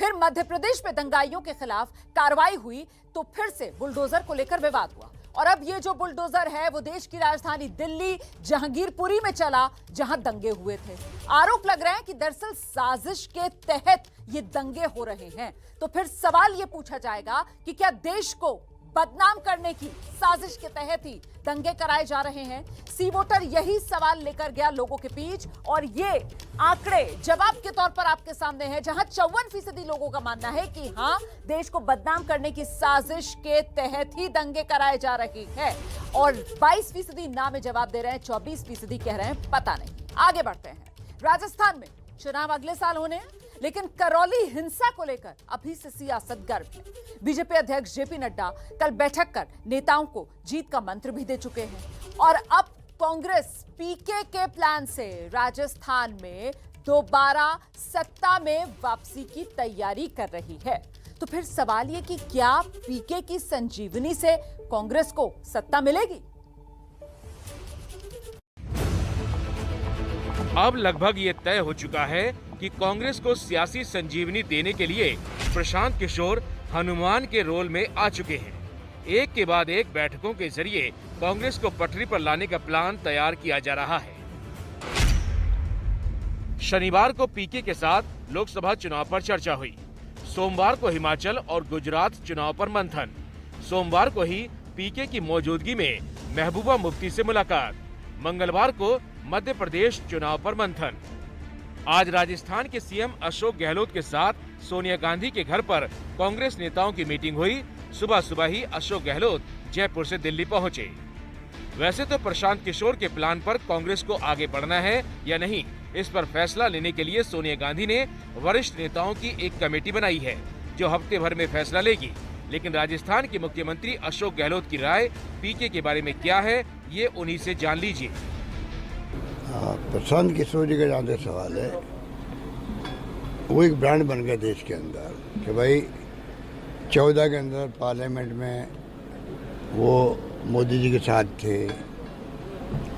फिर मध्य प्रदेश में दंगाइयों के खिलाफ कार्रवाई हुई तो फिर से बुलडोजर को लेकर विवाद हुआ। और अब ये जो बुलडोजर है वो देश की राजधानी दिल्ली जहांगीरपुरी में चला, जहां दंगे हुए थे। आरोप लग रहे हैं कि दरअसल साजिश के तहत ये दंगे हो रहे हैं। तो फिर सवाल ये पूछा जाएगा कि क्या देश को बदनाम करने की साजिश के तहत ही दंगे कराए जा रहे हैं? सी वोटर यही सवाल लेकर गया लोगों के बीच, और ये आंकड़े जवाब के तौर पर आपके सामने हैं, जहां 54% लोगों का मानना है कि हां, देश को बदनाम करने की साजिश के तहत ही दंगे कराए जा रहे हैं, और 22% ना में जवाब दे रहे हैं, 24% कह रहे हैं पता नहीं। आगे बढ़ते हैं। राजस्थान में चुनाव अगले साल होने हैं, लेकिन करौली हिंसा को लेकर अभी से सियासत गर्म है। बीजेपी अध्यक्ष जेपी नड्डा कल बैठक कर नेताओं को जीत का मंत्र भी दे चुके हैं, और अब कांग्रेस पीके के प्लान से राजस्थान में दोबारा सत्ता में वापसी की तैयारी कर रही है। तो फिर सवाल ये कि क्या पीके की संजीवनी से कांग्रेस को सत्ता मिलेगी? अब लगभग ये तय हो चुका है कि कांग्रेस को सियासी संजीवनी देने के लिए प्रशांत किशोर हनुमान के रोल में आ चुके हैं। एक के बाद एक बैठकों के जरिए कांग्रेस को पटरी पर लाने का प्लान तैयार किया जा रहा है। शनिवार को पीके के साथ लोकसभा चुनाव पर चर्चा हुई। सोमवार को हिमाचल और गुजरात चुनाव पर मंथन। सोमवार को ही पीके की मौजूदगी में महबूबा मुफ्ती से मुलाकात। मंगलवार को मध्य प्रदेश चुनाव पर मंथन। आज राजस्थान के सीएम अशोक गहलोत के साथ सोनिया गांधी के घर पर कांग्रेस नेताओं की मीटिंग हुई। सुबह सुबह ही अशोक गहलोत जयपुर से दिल्ली पहुंचे। वैसे तो प्रशांत किशोर के प्लान पर कांग्रेस को आगे बढ़ना है या नहीं, इस पर फैसला लेने के लिए सोनिया गांधी ने वरिष्ठ नेताओं की एक कमेटी बनाई है, जो हफ्ते भर में फैसला लेगी। लेकिन राजस्थान के मुख्यमंत्री अशोक गहलोत की राय पीके के बारे में क्या है, ये उन्हीं से जान लीजिए। प्रशांत किशोर जी का जहाँ तक सवाल है, वो एक ब्रांड बन गया देश के अंदर कि भाई 14 के अंदर पार्लियामेंट में वो मोदी जी के साथ थे,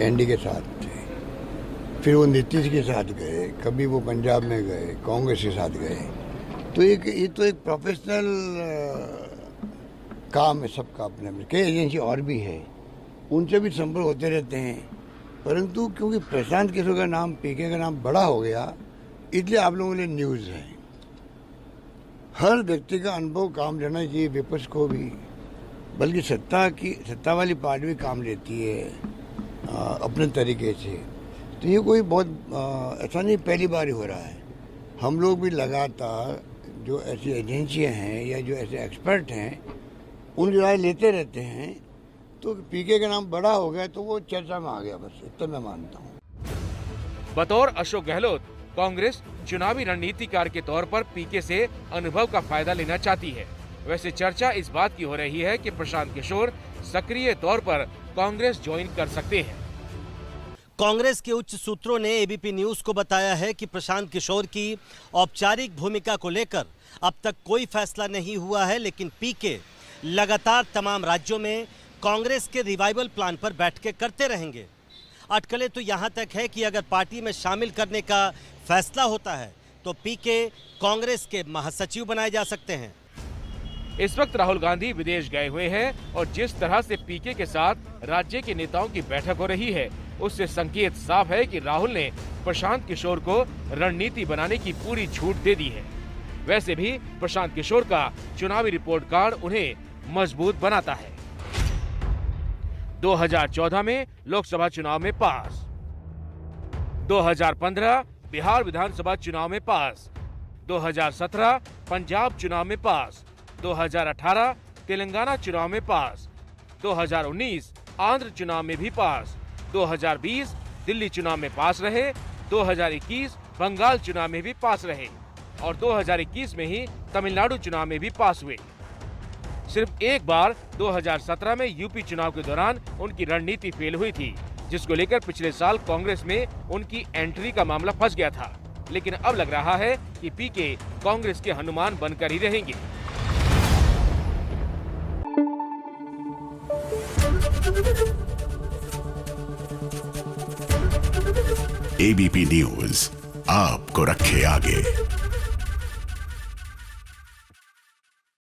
एनडी के साथ थे, फिर वो नीतीश के साथ गए, कभी वो पंजाब में गए, कांग्रेस के साथ गए। तो ये तो एक प्रोफेशनल काम है सबका अपने में। कई एजेंसी और भी है, उनसे भी संपर्क होते रहते हैं, परंतु क्योंकि प्रशांत किशोर का नाम, पीके का नाम बड़ा हो गया, इसलिए आप लोगों के लिए न्यूज़ है। हर व्यक्ति का अनुभव काम लेना चाहिए, विपक्ष को भी, बल्कि सत्ता वाली पार्टी भी काम लेती है अपने तरीके से। तो ये कोई बहुत ऐसा नहीं पहली बार ही हो रहा है। हम लोग भी लगातार जो ऐसी एजेंसियां हैं या जो ऐसे एक्सपर्ट हैं, उनकी राय लेते रहते हैं। तो पीके का नाम बड़ा हो गया तो वो चर्चा में आ गया, बस इतना मैं मानता हूँ। बतौर अशोक गहलोत, कांग्रेस चुनावी रणनीतिकार के तौर पर पीके से अनुभव का फायदा लेना चाहती है। वैसे चर्चा इस बात की हो रही है कि प्रशांत किशोर सक्रिय तौर पर कांग्रेस ज्वाइन कर सकते हैं। कांग्रेस के उच्च सूत्रों ने एबीपी न्यूज को बताया है कि प्रशांत किशोर की औपचारिक भूमिका को लेकर अब तक कोई फैसला नहीं हुआ है, लेकिन पीके लगातार तमाम राज्यों में कांग्रेस के रिवाइवल प्लान पर बैठकें करते रहेंगे। अटकलें तो यहां तक है कि अगर पार्टी में शामिल करने का फैसला होता है तो पीके कांग्रेस के महासचिव बनाए जा सकते हैं। इस वक्त राहुल गांधी विदेश गए हुए हैं, और जिस तरह से पीके के साथ राज्य के नेताओं की बैठक हो रही है, उससे संकेत साफ है कि राहुल ने प्रशांत किशोर को रणनीति बनाने की पूरी छूट दे दी है। वैसे भी प्रशांत किशोर का चुनावी रिपोर्ट कार्ड उन्हें मजबूत बनाता है। 2014 में लोकसभा चुनाव में पास, 2015 बिहार विधानसभा चुनाव में पास, 2017 पंजाब चुनाव में पास, 2018 तेलंगाना चुनाव में पास, 2019 आंध्र चुनाव में भी पास, 2020 दिल्ली चुनाव में पास रहे, 2021 बंगाल चुनाव में भी पास रहे, और 2021 में ही तमिलनाडु चुनाव में भी पास हुए। सिर्फ एक बार 2017 में यूपी चुनाव के दौरान उनकी रणनीति फेल हुई थी, जिसको लेकर पिछले साल कांग्रेस में उनकी एंट्री का मामला फंस गया था। लेकिन अब लग रहा है कि पीके कांग्रेस के हनुमान बनकर ही रहेंगे। एबीपी न्यूज आपको रखे आगे।